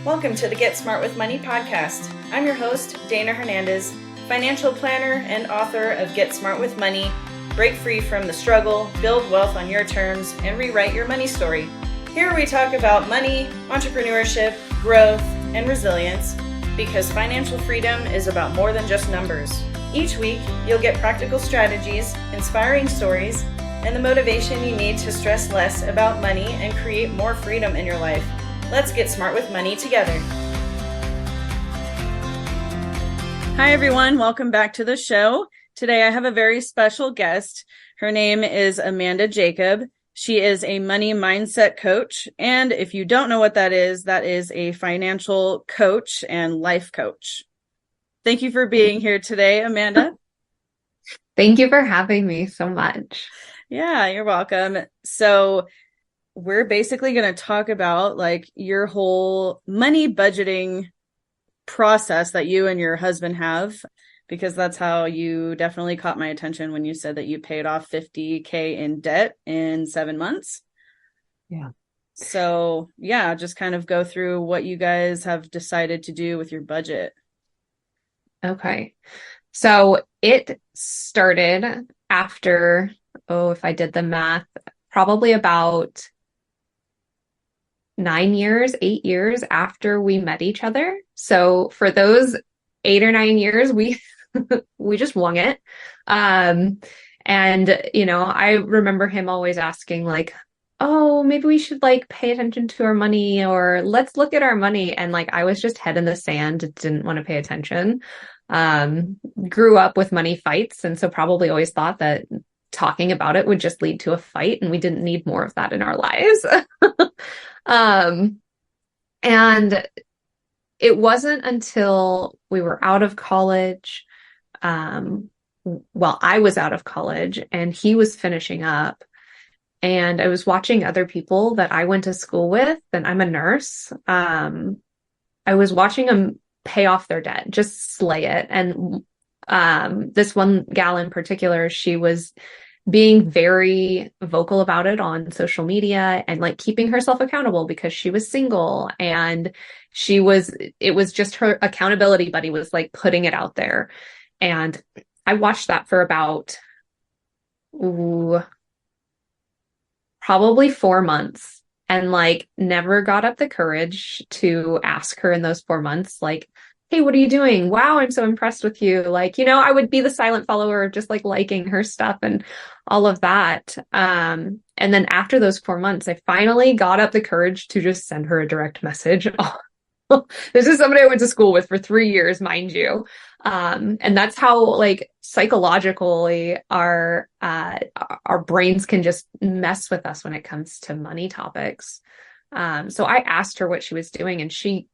Welcome to the Get Smart with Money podcast. I'm your host, Dana Hernandez, financial planner and author of Get Smart with Money, Break Free from the Struggle, Build Wealth on Your Terms, and Rewrite Your Money Story. Here we talk about money, entrepreneurship, growth, and resilience, because financial freedom is about more than just numbers. Each week, you'll get practical strategies, inspiring stories, and the motivation you need to stress less about money and create more freedom in your life. Let's get smart with money together. Hi, everyone. Welcome back to the show. Today, I have a very special guest. Her name is Amanda Jacob. She is a money mindset coach. And if you don't know what that is a financial coach and life coach. Thank you for being here today, Amanda. Thank you for having me so much. Yeah, you're welcome. So we're basically going to talk about like your whole money budgeting process that you and your husband have, because that's how you definitely caught my attention when you said that you paid off $50,000 in debt in 7 months. Yeah. So yeah, just kind of go through what you guys have decided to do with your budget. Okay. So it started after, if I did the math, probably about 8 years after we met each other. So for those 8 or 9 years, we we just wung it. And I remember him always asking like, oh, maybe we should like pay attention to our money, or let's look at our money. And like, I was just head in the sand, didn't want to pay attention. Grew up with money fights. And so probably always thought that talking about it would just lead to a fight, and we didn't need more of that in our lives. And it wasn't until we were out of college, I was out of college and he was finishing up, and I was watching other people that I went to school with, and I'm a nurse. I was watching them pay off their debt, just slay it. And this one gal in particular, she was being very vocal about it on social media and like keeping herself accountable because she was single, and it was just her accountability buddy was like putting it out there. And I watched that for about probably 4 months, and like never got up the courage to ask her in those 4 months, like, hey, what are you doing? Wow, I'm so impressed with you. Like, I would be the silent follower, just like liking her stuff and all of that. And then after those 4 months, I finally got up the courage to just send her a direct message. This is somebody I went to school with for 3 years, mind you. And that's how like psychologically our brains can just mess with us when it comes to money topics. So I asked her what she was doing, and she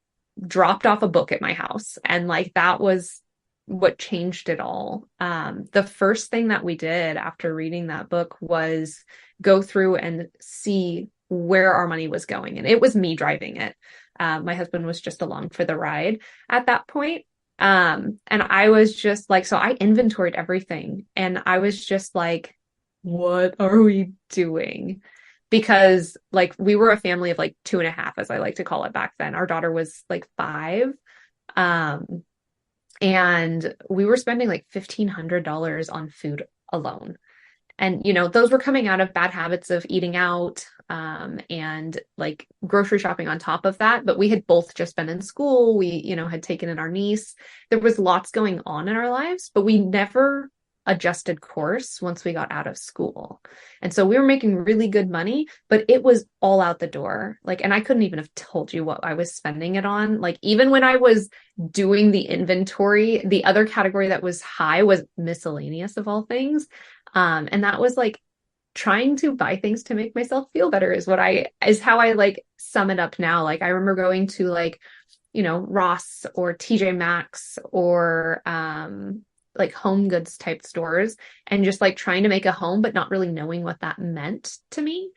dropped off a book at my house. And like, that was what changed it all. The first thing that we did after reading that book was go through and see where our money was going. And it was me driving it. My husband was just along for the ride at that point. And I was just like, so I inventoried everything, and I was just like, what are we doing? Because like we were a family of like 2.5, as I like to call it back then. Our daughter was like 5. And we were spending like $1,500 on food alone. And, those were coming out of bad habits of eating out, and like grocery shopping on top of that. But we had both just been in school. We, had taken in our niece. There was lots going on in our lives, but we never adjusted course once we got out of school. And so we were making really good money, but it was all out the door. Like, and I couldn't even have told you what I was spending it on. Like, even when I was doing the inventory, the other category that was high was miscellaneous, of all things. And that was like trying to buy things to make myself feel better is how I like sum it up now. Like, I remember going to like, Ross or TJ Maxx or, like home goods type stores, and just like trying to make a home, but not really knowing what that meant to me.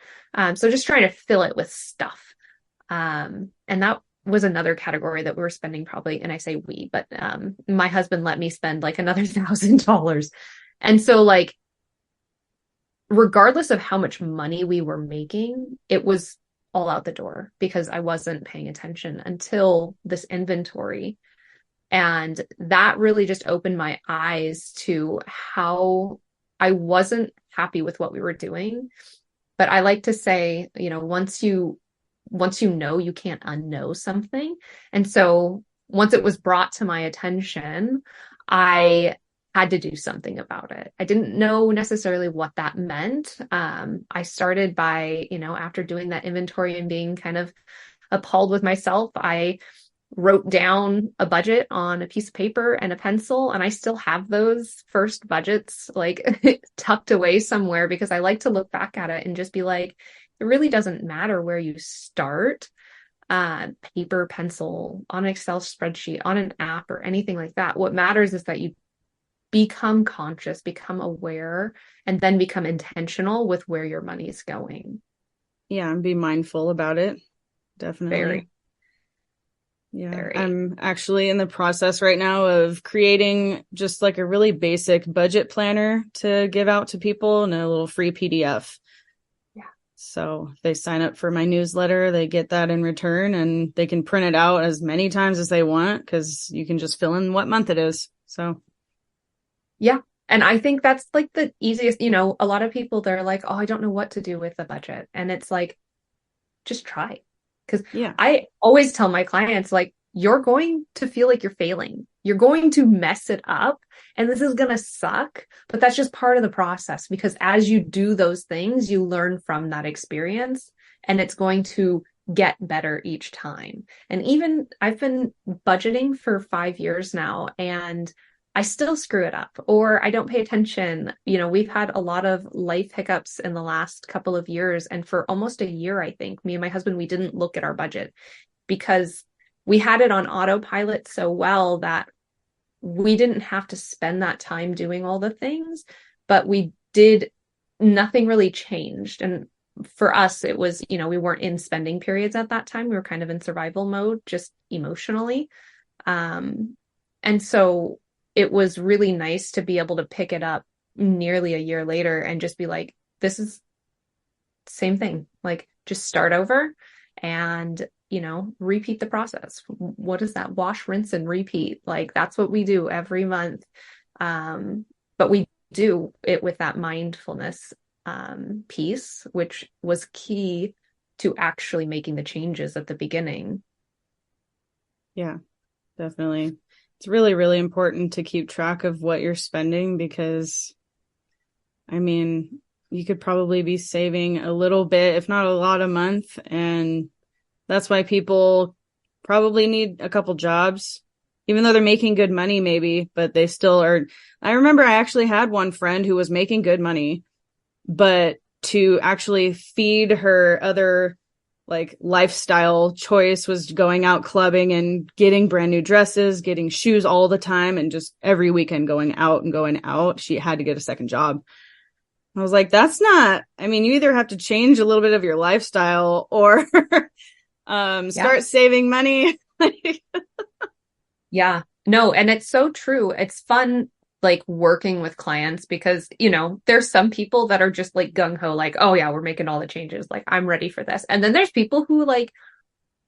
So just trying to fill it with stuff. And that was another category that we were spending probably, and I say we, but my husband let me spend like another $1,000. And so like, regardless of how much money we were making, it was all out the door because I wasn't paying attention until this inventory. And that really just opened my eyes to how I wasn't happy with what we were doing. But I like to say, once you know, you can't unknow something. And so once it was brought to my attention, I had to do something about it. I didn't know necessarily what that meant. I started by, after doing that inventory and being kind of appalled with myself, I wrote down a budget on a piece of paper and a pencil, and I still have those first budgets like tucked away somewhere because I like to look back at it and just be like, it really doesn't matter where you start, paper, pencil, on an Excel spreadsheet, on an app, or anything like that. What matters is that you become conscious, become aware, and then become intentional with where your money is going. Yeah, and be mindful about it. Definitely. Very. Yeah, Very. I'm actually in the process right now of creating just like a really basic budget planner to give out to people in a little free PDF. Yeah. So if they sign up for my newsletter, they get that in return, and they can print it out as many times as they want because you can just fill in what month it is. So. Yeah. And I think that's like the easiest, a lot of people, they're like, oh, I don't know what to do with the budget. And it's like, just try. Because I always tell my clients, like, you're going to feel like you're failing. You're going to mess it up, and this is going to suck. But that's just part of the process, because as you do those things, you learn from that experience, and it's going to get better each time. And even I've been budgeting for 5 years now, and I still screw it up, or I don't pay attention. We've had a lot of life hiccups in the last couple of years. And for almost a year, I think, me and my husband, we didn't look at our budget because we had it on autopilot so well that we didn't have to spend that time doing all the things, but nothing really changed. And for us, it was, we weren't in spending periods at that time. We were kind of in survival mode, just emotionally. And so it was really nice to be able to pick it up nearly a year later and just be like, this is the same thing. Like, just start over and, repeat the process. What is that? Wash, rinse, and repeat. Like, that's what we do every month. But we do it with that mindfulness piece, which was key to actually making the changes at the beginning. Yeah, definitely. It's really, really important to keep track of what you're spending because, you could probably be saving a little bit, if not a lot a month. And that's why people probably need a couple jobs, even though they're making good money, maybe, but they still are. I remember I actually had one friend who was making good money, but to actually feed her other like lifestyle choice was going out clubbing and getting brand new dresses, getting shoes all the time, and just every weekend going out. She had to get a second job. I was like, that's not, you either have to change a little bit of your lifestyle or start saving money. Yeah, no. And it's so true. It's fun, like, working with clients because, there's some people that are just like gung ho, like, oh yeah, we're making all the changes. Like, I'm ready for this. And then there's people who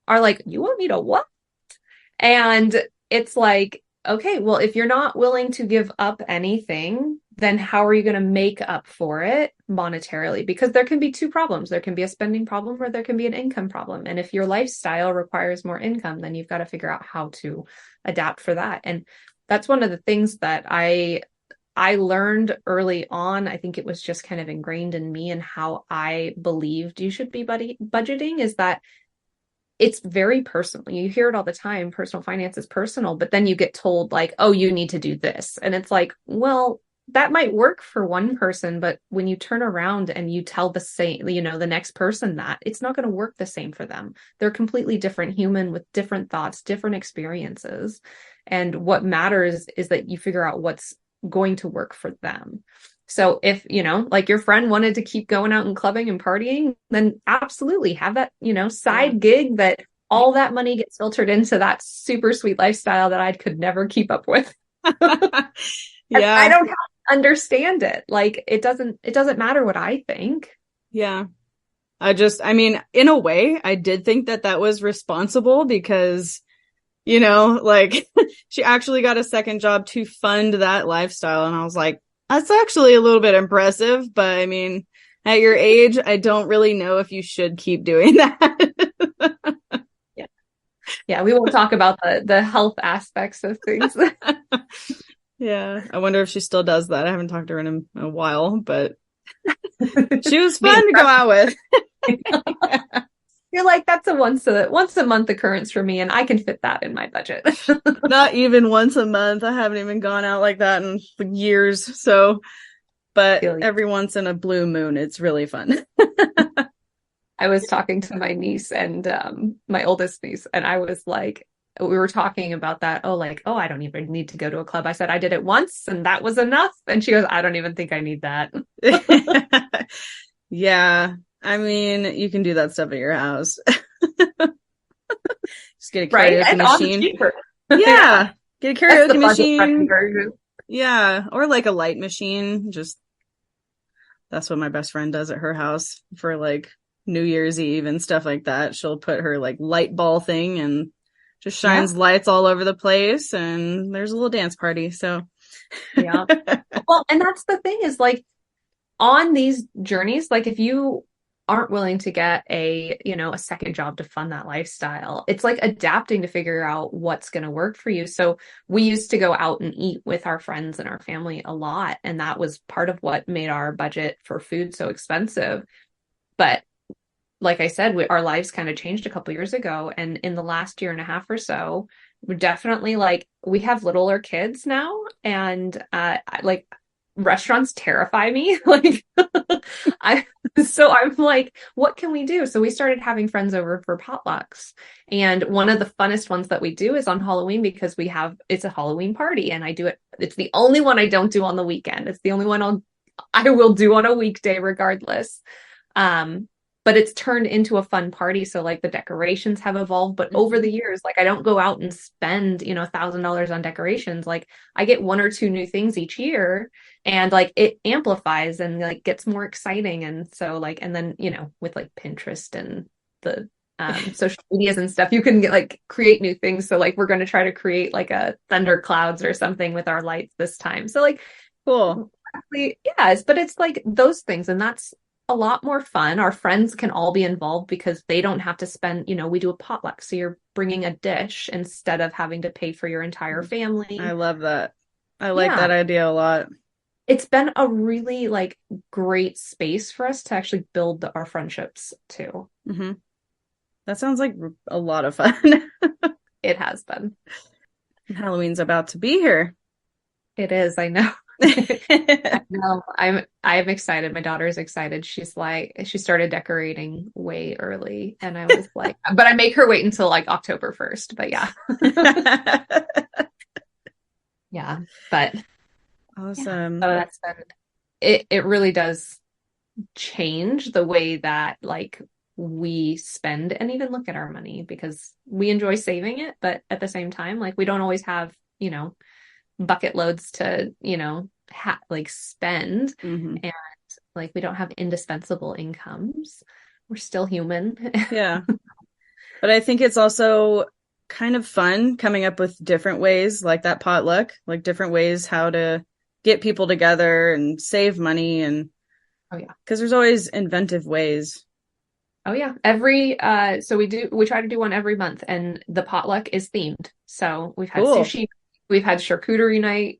are like, you want me to what? And it's like, okay, well, if you're not willing to give up anything, then how are you going to make up for it monetarily? Because there can be two problems. There can be a spending problem or there can be an income problem. And if your lifestyle requires more income, then you've got to figure out how to adapt for that. And that's one of the things that I learned early on. I think it was just kind of ingrained in me and how I believed you should be budgeting is that it's very personal. You hear it all the time. Personal finance is personal, but then you get told like, oh, you need to do this. And it's like, well, that might work for one person, but when you turn around and you tell the same, the next person that, it's not going to work the same for them. They're completely different human with different thoughts, different experiences. And what matters is that you figure out what's going to work for them. So if, like your friend wanted to keep going out and clubbing and partying, then absolutely have that, side gig that all that money gets filtered into that super sweet lifestyle that I could never keep up with. Yeah. I don't understand it. Like it doesn't matter what I think. Yeah. I mean, in a way, I did think that was responsible because, you know, like she actually got a second job to fund that lifestyle. And I was like, that's actually a little bit impressive. But I mean, at your age, I don't really know if you should keep doing that. Yeah, we won't talk about the health aspects of things. Yeah, I wonder if she still does that. I haven't talked to her in a while, but she was fun to go out with. You're like, that's a once a month occurrence for me, and I can fit that in my budget. Not even once a month. I haven't even gone out like that in years. So, but every once in a blue moon, it's really fun. I was talking to my niece and my oldest niece, and I was like, we were talking about that. Oh, I don't even need to go to a club. I said I did it once and that was enough. And she goes, I don't even think I need that. Yeah. I mean, you can do that stuff at your house. Just get a karaoke machine. Yeah. Get a karaoke machine. Yeah. Or like a light machine. Just that's what my best friend does at her house for like New Year's Eve and stuff like that. She'll put her like light ball thing and just shines lights all over the place, and there's a little dance party. So, yeah. Well, and that's the thing is like on these journeys, like if you aren't willing to get a second job to fund that lifestyle, it's like adapting to figure out what's going to work for you. So we used to go out and eat with our friends and our family a lot, and that was part of what made our budget for food so expensive. But like I said, our lives kind of changed a couple years ago. And in the last year and a half or so, we're definitely like, we have littler kids now. And like restaurants terrify me. Like, I'm like, what can we do? So we started having friends over for potlucks. And one of the funnest ones that we do is on Halloween because it's a Halloween party and I do it. It's the only one I don't do on the weekend. It's the only one I will do on a weekday regardless. But it's turned into a fun party. So like the decorations have evolved, but over the years, like I don't go out and spend, $1,000 on decorations. Like I get one or two new things each year and like it amplifies and like gets more exciting. And so like, and then, with like Pinterest and the social medias and stuff, you can create new things. So like, we're going to try to create like a thunderclouds or something with our lights this time. So like, cool. Yes, but it's like those things. And that's a lot more fun. Our friends can all be involved because they don't have to spend, we do a potluck. So you're bringing a dish instead of having to pay for your entire family. I love that. I like that idea a lot. It's been a really great space for us to actually build our friendships too. Mm-hmm. That sounds like a lot of fun. It has been. Halloween's about to be here. It is. I know. No, I'm excited. My daughter is excited. She's like, she started decorating way early, and I was like, but I make her wait until like October 1st. But yeah, yeah. But awesome. So that's been it. It really does change the way that we spend and even look at our money because we enjoy saving it, but at the same time, we don't always have bucket loads to spend, mm-hmm. and we don't have indispensable incomes. We're still human. Yeah, but I think it's also kind of fun coming up with different ways, like that potluck, like different ways how to get people together and save money. And because there's always inventive ways. Oh yeah, so we try to do one every month, and the potluck is themed. So we've had sushi. We've had charcuterie night,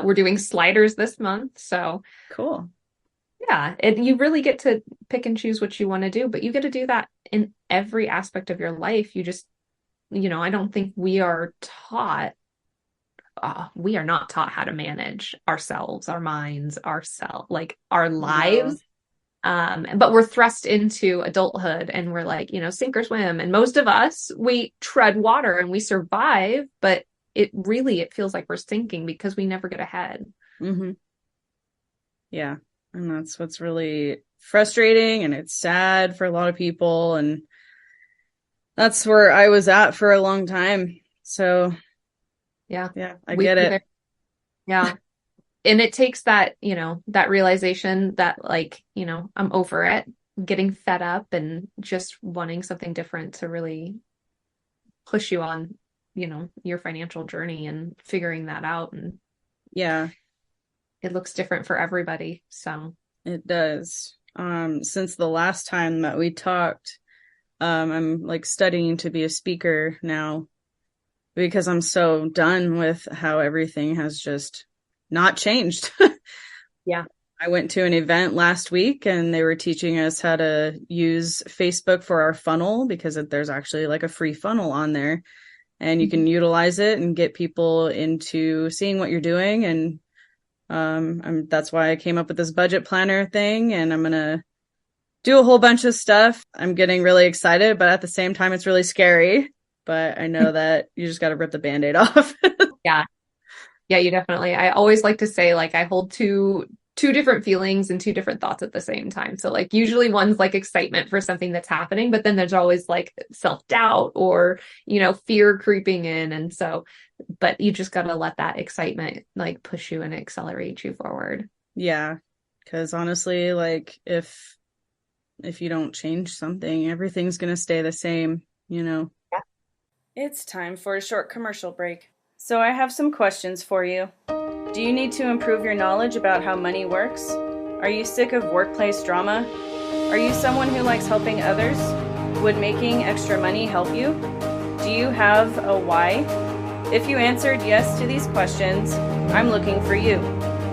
we're doing sliders this month. So cool. Yeah. You really get to pick and choose what you want to do, but you get to do that in every aspect of your life. You just, I don't think we are taught, we are not taught how to manage ourselves, our minds, our lives. But we're thrust into adulthood and we're like, sink or swim. And most of us, we tread water and we survive, but it feels like we're sinking because we never get ahead. Mm-hmm. Yeah. And that's what's really frustrating, and it's sad for a lot of people. And that's where I was at for a long time. So yeah, I get it. Yeah. And it takes that, that realization that I'm over it. getting fed up and just wanting something different to really push you on, your financial journey and figuring that out. And Yeah, it looks different for everybody. So it does. Since the last time that we talked, I'm like studying to be a speaker now because I'm so done with how everything has just not changed. yeah. I went to an event last week and they were teaching us how to use Facebook for our funnel because there's actually like a free funnel on there and you can utilize it and get people into seeing what you're doing. And that's why I came up with this budget planner thing, and I'm going to do a whole bunch of stuff. I'm getting really excited, but at the same time, it's really scary. But I know that you just got to rip the Band-Aid off. Yeah. Yeah, you definitely. I always like to say, like, I hold two different feelings and two different thoughts at the same time. So like usually one's like excitement for something that's happening, but then there's always like self-doubt or, fear creeping in. And so, but you just got to let that excitement like push you and accelerate you forward. Yeah. Because honestly, like if you don't change something, everything's going to stay the same, Yeah. It's time for a short commercial break. So I have some questions for you. Do you need to improve your knowledge about how money works? Are you sick of workplace drama? Are you someone who likes helping others? Would making extra money help you? Do you have a why? If you answered yes to these questions, I'm looking for you.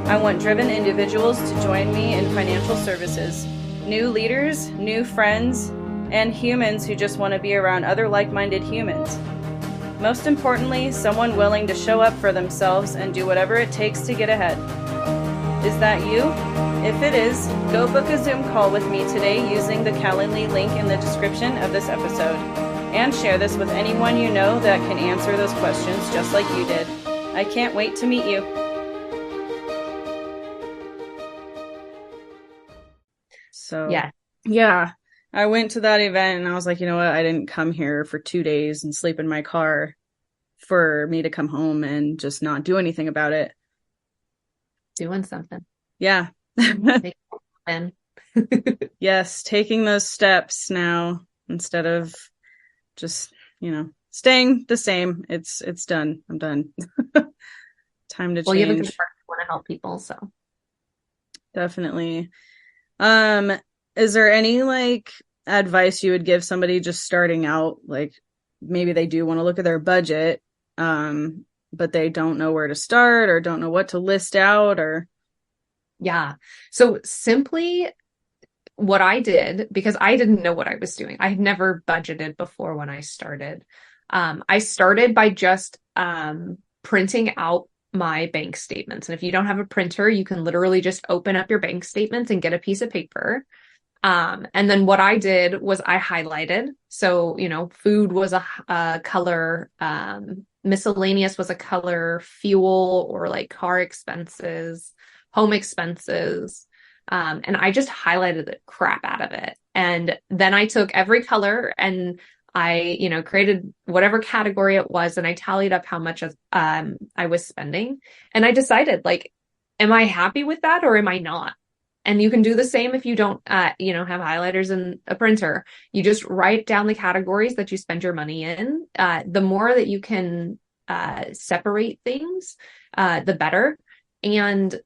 I want driven individuals to join me in financial services. New leaders, new friends, and humans who just want to be around other like-minded humans. Most importantly, someone willing to show up for themselves and do whatever it takes to get ahead. Is that you? If it is, go book a Zoom call with me today using the Calendly link in the description of this episode. And share this with anyone you know that can answer those questions just like you did. I can't wait to meet you. So yeah. I went to that event and I was like, you know what? I didn't come here for 2 days and sleep in my car for me to come home and just not do anything about it. Doing something. Yeah. Yes. Taking those steps now instead of just, staying the same. It's done. I'm done. Time to change. Well, you have a good heart. Want to help people. So definitely. Is there any like advice you would give somebody just starting out? Like maybe they do want to look at their budget, but they don't know where to start or don't know what to list out or. Yeah. So simply what I did, because I didn't know what I was doing. I had never budgeted before when I started. I started by just printing out my bank statements. And if you don't have a printer, you can literally just open up your bank statements and get a piece of paper. And then what I did was I highlighted. So, food was a color, miscellaneous was a color, fuel or like car expenses, home expenses. And I just highlighted the crap out of it. And then I took every color and I, created whatever category it was and I tallied up how much I was spending. And I decided like, am I happy with that or am I not? And you can do the same if you don't, have highlighters and a printer. You just write down the categories that you spend your money in. The more that you can separate things, the better. And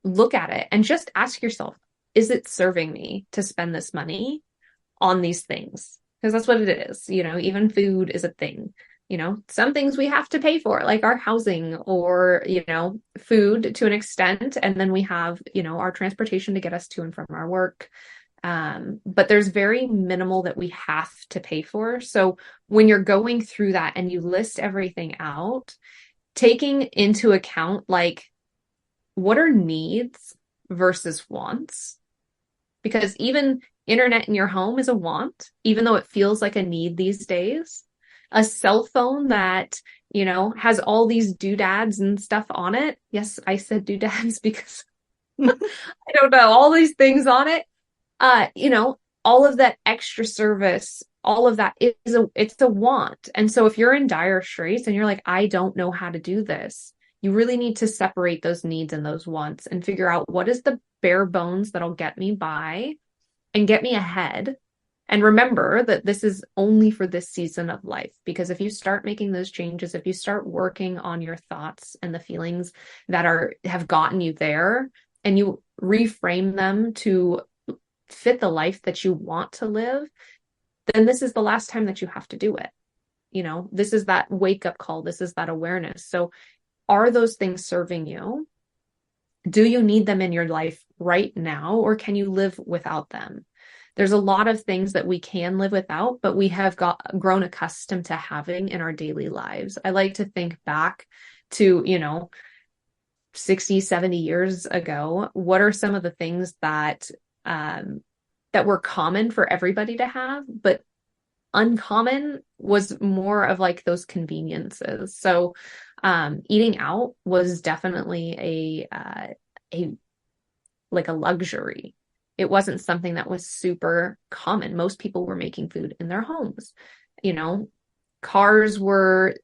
look at it and just ask yourself, is it serving me to spend this money on these things? Because that's what it is. Even food is a thing. Some things we have to pay for, like our housing or, food to an extent. And then we have, our transportation to get us to and from our work. But there's very minimal that we have to pay for. So when you're going through that and you list everything out, taking into account, like, what are needs versus wants? Because even internet in your home is a want, even though it feels like a need these days. A cell phone that, has all these doodads and stuff on it. Yes, I said doodads because I don't know, all these things on it. All of that extra service, all of that it's a want. And so if you're in dire straits and you're like, I don't know how to do this, you really need to separate those needs and those wants and figure out what is the bare bones that'll get me by and get me ahead. And remember that this is only for this season of life, because if you start making those changes, if you start working on your thoughts and the feelings that have gotten you there, and you reframe them to fit the life that you want to live, then this is the last time that you have to do it. This is that wake up call. This is that awareness. So are those things serving you? Do you need them in your life right now, or can you live without them? There's a lot of things that we can live without, but we have grown accustomed to having in our daily lives. I like to think back to, 60, 70 years ago. What are some of the things that were common for everybody to have, but uncommon was more of like those conveniences. So eating out was definitely a luxury. It wasn't something that was super common. Most people were making food in their homes. Cars were,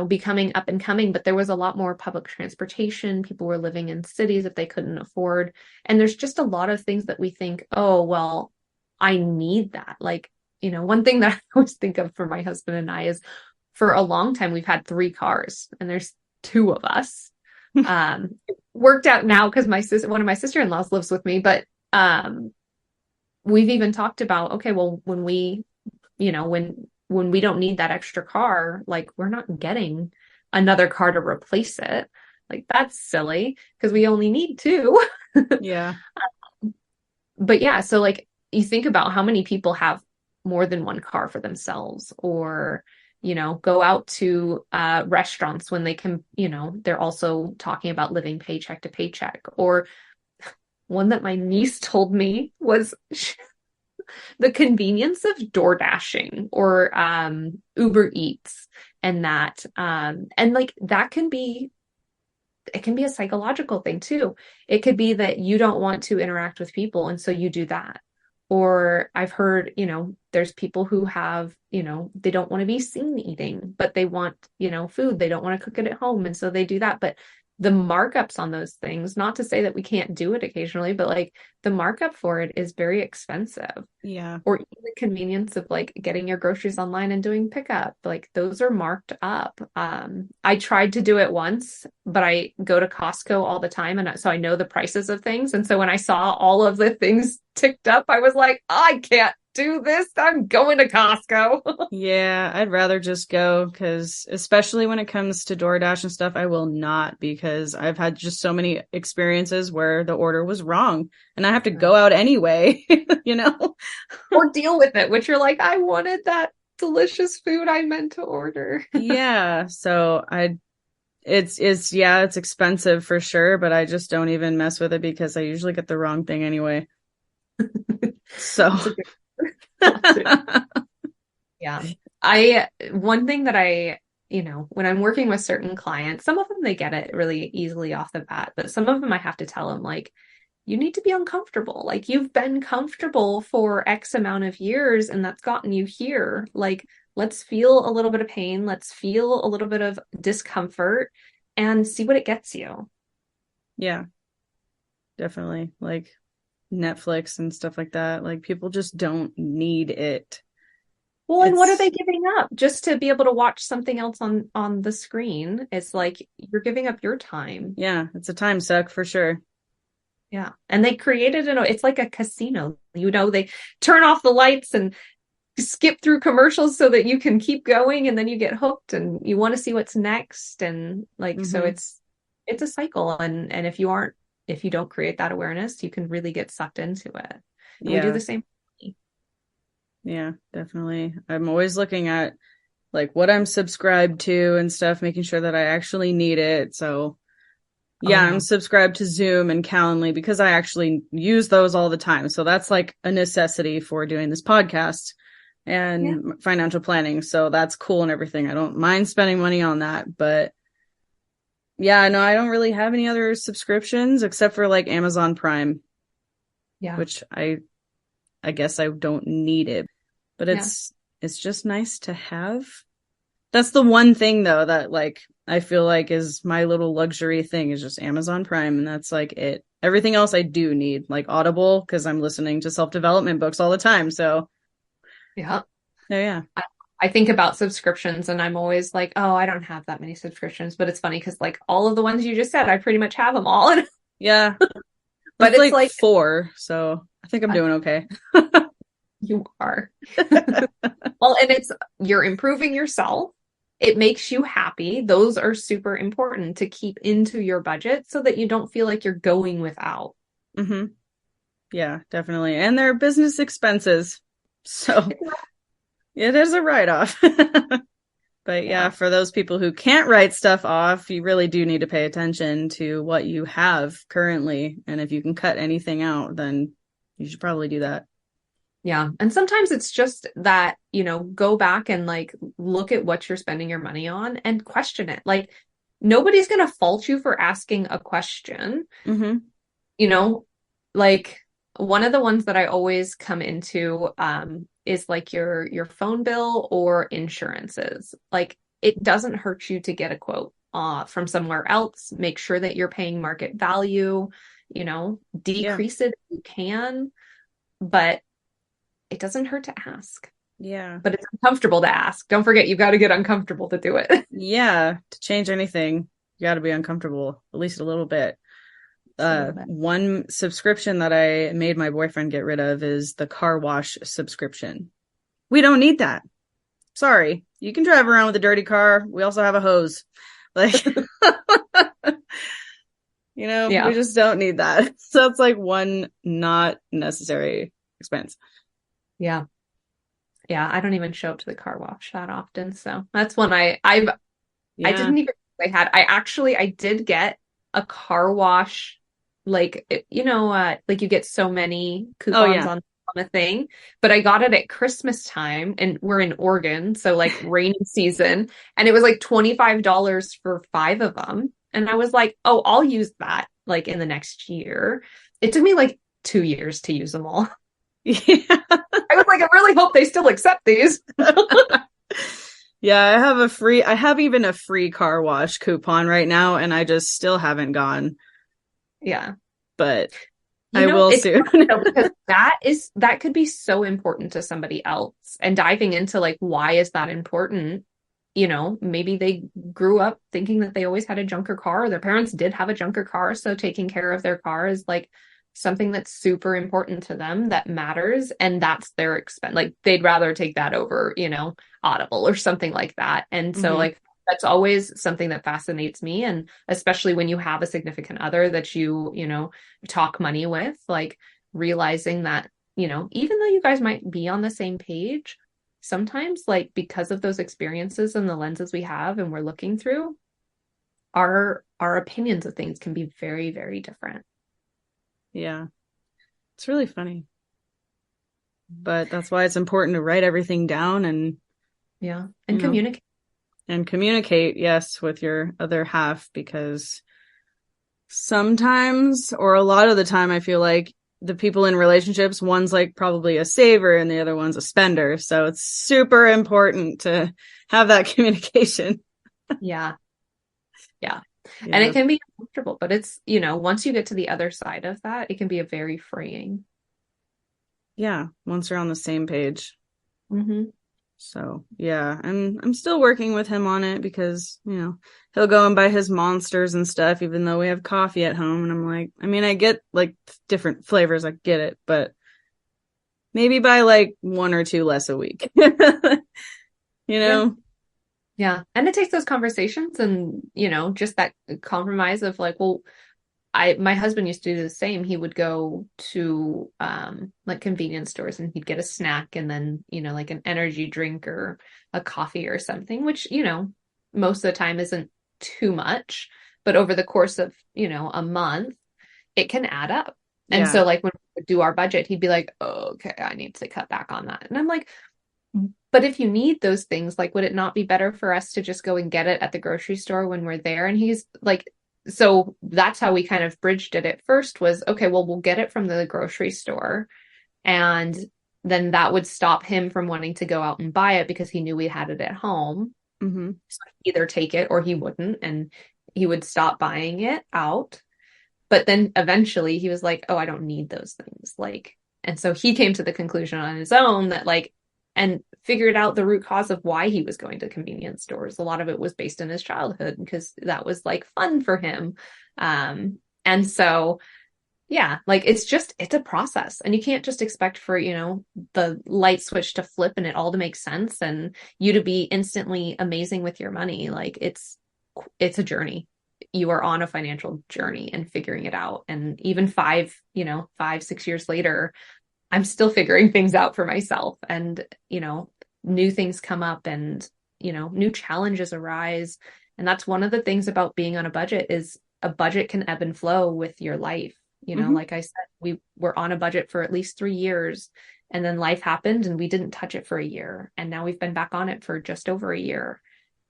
becoming up and coming, but there was a lot more public transportation. People were living in cities that they couldn't afford. And there's just a lot of things that we think, oh, well, I need that. One thing that I always think of for my husband and I is, for a long time, we've had 3 cars and there's 2 of us. It worked out now because one of my sister-in-laws lives with me, but we've even talked about, okay, well, when we don't need that extra car, we're not getting another car to replace it. That's silly because we only need 2. Yeah. But yeah, so you think about how many people have more than one car for themselves, or go out to restaurants when they can, they're also talking about living paycheck to paycheck. Or one that my niece told me was the convenience of door dashing or Uber Eats, and that that can be, it can be a psychological thing too. It could be that you don't want to interact with people, and so you do that. Or I've heard, there's people who have, they don't want to be seen eating, but they want, food. They don't want to cook it at home. And so they do that. But the markups on those things, not to say that we can't do it occasionally, but the markup for it is very expensive. Yeah. Or even the convenience of getting your groceries online and doing pickup. Those are marked up. I tried to do it once, but I go to Costco all the time. And so I know the prices of things. And so when I saw all of the things ticked up, I was like, I can't do this. I'm going to Costco. Yeah, I'd rather just go, because especially when it comes to DoorDash and stuff, I will not, because I've had just so many experiences where the order was wrong and I have to go out anyway, or deal with it, which you're like, I wanted that delicious food I meant to order. Yeah. So it's expensive for sure, but I just don't even mess with it because I usually get the wrong thing anyway. So yeah. One thing that I, when I'm working with certain clients, some of them, they get it really easily off the bat, but some of them I have to tell them, you need to be uncomfortable. You've been comfortable for X amount of years and that's gotten you here. Let's feel a little bit of pain. Let's feel a little bit of discomfort and see what it gets you. Yeah, definitely. Netflix and stuff like that. People just don't need it. Well, and what are they giving up just to be able to watch something else on the screen? It's you're giving up your time. Yeah, it's a time suck for sure. Yeah. And they created it's like a casino. They turn off the lights and skip through commercials so that you can keep going, and then you get hooked and you want to see what's next. And so it's a cycle. And if you don't create that awareness, you can really get sucked into it. And we do the same. Yeah, definitely. I'm always looking at what I'm subscribed to and stuff, making sure that I actually need it. So yeah, I'm subscribed to Zoom and Calendly because I actually use those all the time. So that's a necessity for doing this podcast and financial planning. So that's cool and everything. I don't mind spending money on that, but yeah, no, I don't really have any other subscriptions except for Amazon Prime. Yeah. Which I guess I don't need it, but it's just nice to have. That's the one thing though that like I feel like is my little luxury thing is just Amazon Prime, and that's like it. Everything else I do need, like Audible, because I'm listening to self-development books all the time. So Yeah. yeah. I think about subscriptions and I'm always like, oh, I don't have that many subscriptions. But it's funny because like all of the ones you just said, I pretty much have them all. Yeah. But It's it's like 4, so I think I'm doing okay. you are. Well, and you're improving yourself. It makes you happy. Those are super important to keep into your budget so that you don't feel like you're going without. Mm-hmm. Yeah, definitely. And they're business expenses. So it is a write-off. But yeah, for those people who can't write stuff off, you really do need to pay attention to what you have currently. And if you can cut anything out, then you should probably do that. Yeah. And sometimes it's just that, go back and like look at what you're spending your money on and question it. Like nobody's going to fault you for asking a question. Mm-hmm. Like one of the ones that I always come into is like your phone bill or insurances. Like it doesn't hurt you to get a quote from somewhere else. Make sure that you're paying market value, decrease it if you can, but it doesn't hurt to ask. Yeah. But it's uncomfortable to ask. Don't forget, you've got to get uncomfortable to do it. Yeah. To change anything, you got to be uncomfortable, at least a little bit. One subscription that I made my boyfriend get rid of is the car wash subscription. We don't need that. Sorry. You can drive around with a dirty car. We also have a hose. Like, we just don't need that. So it's like one not necessary expense. Yeah. Yeah. I don't even show up to the car wash that often. So that's one I didn't even know I did get a car wash, like, like you get so many coupons on a thing, but I got it at Christmas time and we're in Oregon. So like rainy season, and it was like $25 for 5 of them. And I was like, oh, I'll use that like in the next year. It took me like 2 years to use them all. Yeah. I was like, I really hope they still accept these. Yeah, I have even a free car wash coupon right now, and I just still haven't gone. Yeah. But I will soon. Because that could be so important to somebody else. And diving into like, why is that important? Maybe they grew up thinking that they always had a junker car, or their parents did have a junker car. So taking care of their car is like something that's super important to them, that matters, and that's their expense. Like they'd rather take that over, Audible or something like that. And so like that's always something that fascinates me. And especially when you have a significant other that you talk money with, like realizing that, even though you guys might be on the same page, sometimes like because of those experiences and the lenses we have and we're looking through, our opinions of things can be very, very different. Yeah. It's really funny. But that's why it's important to write everything down and communicate. And communicate, yes, with your other half, because sometimes, or a lot of the time, I feel like the people in relationships, one's like probably a saver and the other one's a spender. So it's super important to have that communication. Yeah. And it can be uncomfortable, but it's, once you get to the other side of that, it can be a very freeing. Yeah. Once you're on the same page. Mm-hmm. So yeah, I'm still working with him on it because, he'll go and buy his Monsters and stuff, even though we have coffee at home. And I'm like, I get like different flavors. I get it, but maybe buy like 1 or 2 less a week, Yeah. And it takes those conversations and, just that compromise of like, well, my husband used to do the same. He would go to like convenience stores and he'd get a snack and then, like an energy drink or a coffee or something, which, most of the time isn't too much, but over the course of, a month, it can add up. And so like when we would do our budget, he'd be like, oh, okay, I need to cut back on that. And I'm like, but if you need those things, like, would it not be better for us to just go and get it at the grocery store when we're there? And he's like, so that's how we kind of bridged it at first was, okay, well, we'll get it from the grocery store. And then that would stop him from wanting to go out and buy it because he knew we had it at home. Mm-hmm. So he'd either take it or he wouldn't, and he would stop buying it out. But then eventually he was like, oh, I don't need those things. Like, and so he came to the conclusion on his own that like, and figured out the root cause of why he was going to convenience stores. A lot of it was based in his childhood because that was like fun for him. And so, yeah, like it's a process, and you can't just expect for, the light switch to flip and it all to make sense and you to be instantly amazing with your money. Like it's a journey. You are on a financial journey and figuring it out. And even 6 years later, I'm still figuring things out for myself. And, new things come up and, new challenges arise. And that's one of the things about being on a budget is a budget can ebb and flow with your life. Like I said, we were on a budget for at least 3 years, and then life happened and we didn't touch it for a year. And now we've been back on it for just over a year.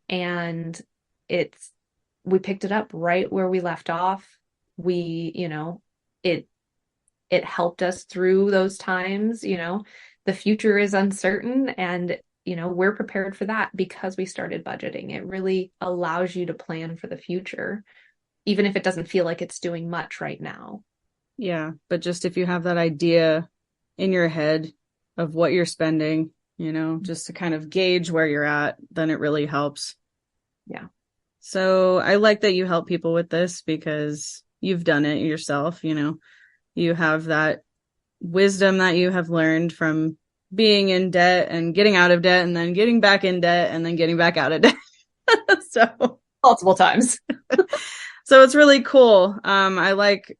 And we picked it up right where we left off. It helped us through those times. The future is uncertain, and, we're prepared for that because we started budgeting. It really allows you to plan for the future, even if it doesn't feel like it's doing much right now. Yeah. But just if you have that idea in your head of what you're spending, just to kind of gauge where you're at, then it really helps. Yeah. So I like that you help people with this because you've done it yourself. You have that wisdom that you have learned from being in debt and getting out of debt and then getting back in debt and then getting back out of debt. So multiple times. So it's really cool. I like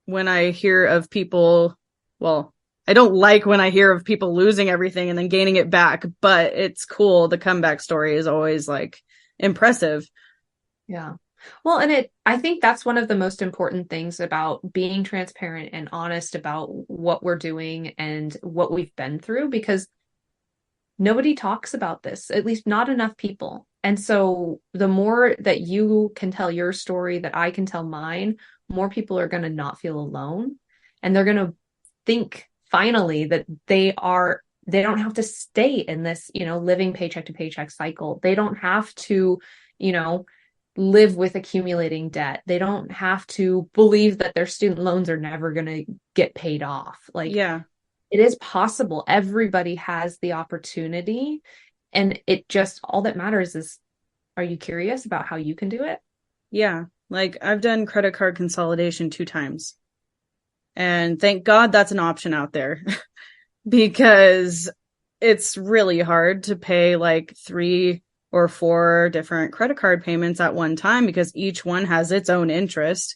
when I hear of people, well, I don't like when I hear of people losing everything and then gaining it back, but it's cool. The comeback story is always like impressive. Yeah. Well, and I think that's one of the most important things about being transparent and honest about what we're doing and what we've been through, because nobody talks about this, at least not enough people. And so the more that you can tell your story, that I can tell mine, more people are going to not feel alone. And they're going to think finally that they don't have to stay in this, living paycheck to paycheck cycle. They don't have to, live with accumulating debt. They don't have to believe that their student loans are never going to get paid off. Like, yeah, it is possible. Everybody has the opportunity. And it just, all that matters is, are you curious about how you can do it? Yeah. Like I've done credit card consolidation 2 times. And thank God that's an option out there because it's really hard to pay like 3 or 4 different credit card payments at one time because each one has its own interest,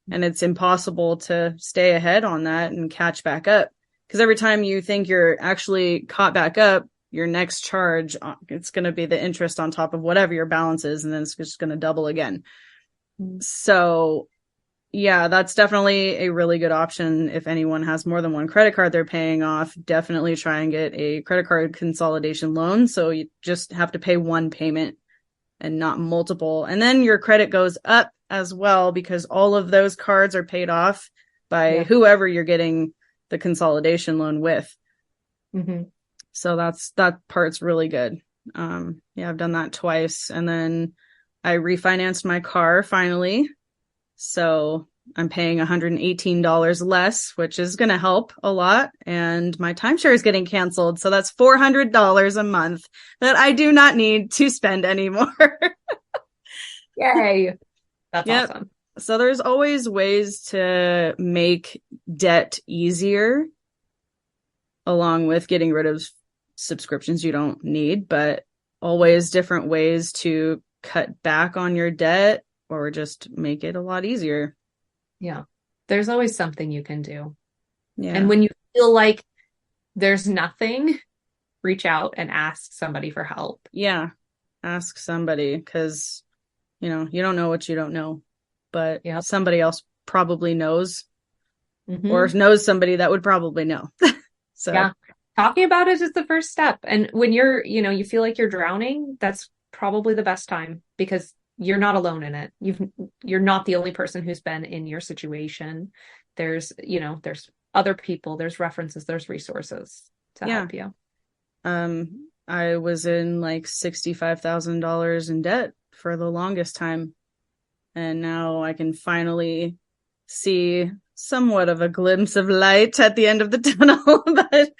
and it's impossible to stay ahead on that and catch back up. Because every time you think you're actually caught back up, your next charge, it's going to be the interest on top of whatever your balance is, and then it's just going to double again. So yeah, that's definitely a really good option. If anyone has more than one credit card they're paying off, definitely try and get a credit card consolidation loan. So you just have to pay one payment and not multiple. And then your credit goes up as well because all of those cards are paid off by whoever you're getting the consolidation loan with. Mm-hmm. So that part's really good. I've done that twice. And then I refinanced my car finally. So I'm paying $118 less, which is going to help a lot. And my timeshare is getting canceled. So that's $400 a month that I do not need to spend anymore. Yay. That's awesome. So there's always ways to make debt easier, along with getting rid of subscriptions you don't need, but always different ways to cut back on your debt or just make it a lot easier. Yeah. There's always something you can do. Yeah. And when you feel like there's nothing, reach out and ask somebody for help. Yeah. Ask somebody, because, you don't know what you don't know, but somebody else probably knows or knows somebody that would probably know. So yeah, talking about it is the first step. And when you're, you feel like you're drowning, that's probably the best time because you're not alone in it. You're not the only person who's been in your situation. There's other people, there's references, there's resources to help you. I was in like $65,000 in debt for the longest time. And now I can finally see somewhat of a glimpse of light at the end of the tunnel. But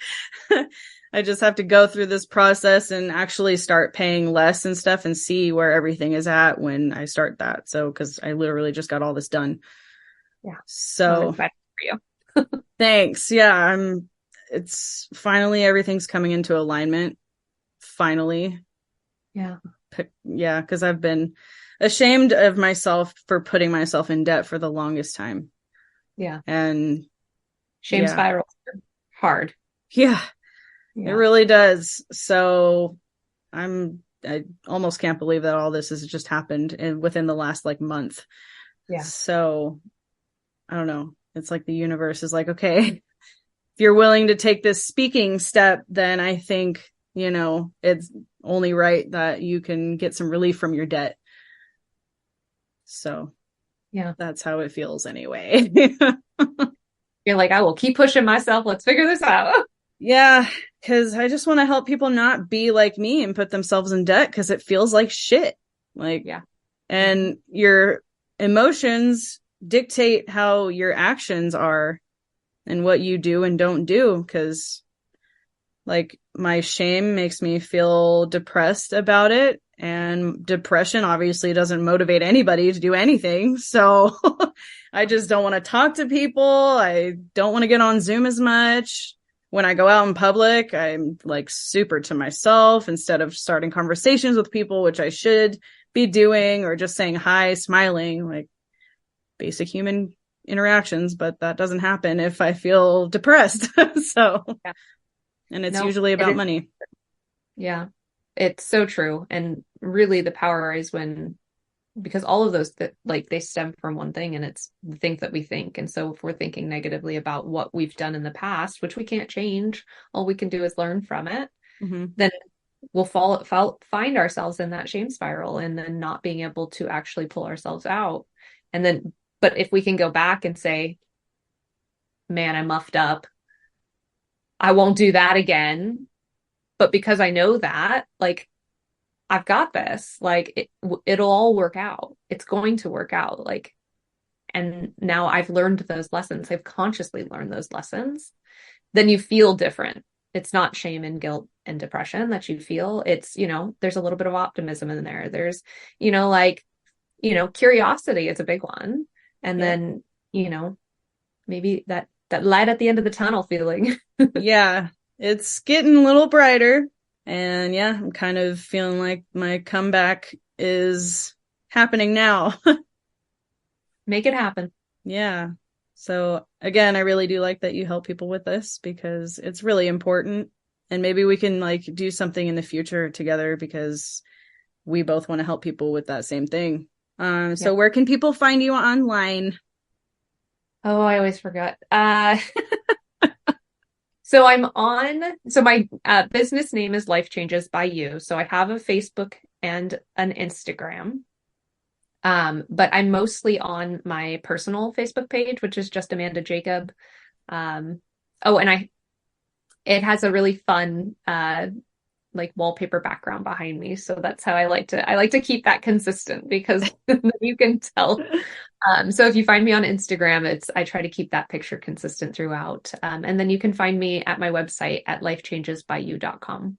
I just have to go through this process and actually start paying less and stuff and see where everything is at when I start that. So, because I literally just got all this done. Yeah. So I'm excited for you. thanks. Yeah, it's finally everything's coming into alignment. Finally. Yeah. Yeah, because I've been ashamed of myself for putting myself in debt for the longest time. Yeah. And shame spirals are hard. Yeah, it really does. So I almost can't believe that all this has just happened within the last like month. Yeah. So I don't know. It's like the universe is like, okay, if you're willing to take this speaking step, then I think, it's only right that you can get some relief from your debt. So yeah, that's how it feels anyway. You're like, I will keep pushing myself. Let's figure this out. Yeah, because I just want to help people not be like me and put themselves in debt because it feels like shit. Like, yeah. And your emotions dictate how your actions are and what you do and don't do. Because like my shame makes me feel depressed about it. And depression obviously doesn't motivate anybody to do anything. So I just don't want to talk to people. I don't want to get on Zoom as much. When I go out in public, I'm like super to myself instead of starting conversations with people, which I should be doing, or just saying hi, smiling, like basic human interactions. But that doesn't happen if I feel depressed. So, yeah. And it's usually about money. Yeah, it's so true. And really the power is because all of those they stem from one thing, and it's the things that we think. And so if we're thinking negatively about what we've done in the past, which we can't change, all we can do is learn from it, then we'll find ourselves in that shame spiral and then not being able to actually pull ourselves out. And then, but if we can go back and say, man, I muffed up, I won't do that again. But because I know that, like, I've got this, like, it'll all work out. It's going to work out. Like, and now I've learned those lessons. I've consciously learned those lessons. Then you feel different. It's not shame and guilt and depression that you feel. It's, there's a little bit of optimism in there. There's, curiosity is a big one. And then, maybe that light at the end of the tunnel feeling. Yeah, it's getting a little brighter. And yeah, I'm kind of feeling like my comeback is happening now. Make it happen. Yeah. So again, I really do like that you help people with this because it's really important. And maybe we can like do something in the future together because we both want to help people with that same thing. So where can people find you online? Oh, I always forgot. So my business name is Life Changes by You. So I have a Facebook and an Instagram. But I'm mostly on my personal Facebook page, which is just Amanda Jacob. And it has a really fun, like wallpaper background behind me. So that's how I like to keep that consistent because you can tell. So if you find me on Instagram, I try to keep that picture consistent throughout. And then you can find me at my website at lifechangesbyyou.com.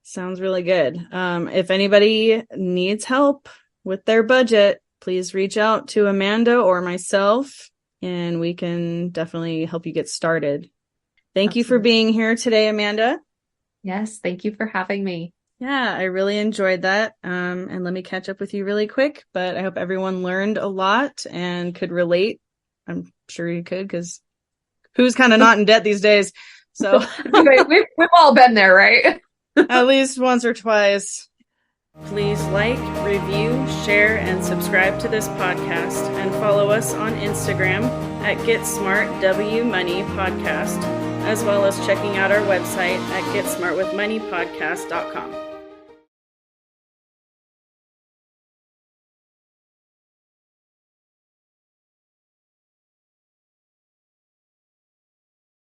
Sounds really good. If anybody needs help with their budget, please reach out to Amanda or myself, and we can definitely help you get started. Thank you for being here today, Amanda. Yes, thank you for having me. Yeah, I really enjoyed that. And let me catch up with you really quick, but I hope everyone learned a lot and could relate. I'm sure you could, because who's kind of not in debt these days? So we've all been there, right? At least once or twice. Please like, review, share, and subscribe to this podcast, and follow us on Instagram at GetSmartWMoneyPodcast, as well as checking out our website at GetSmartWithMoneyPodcast.com.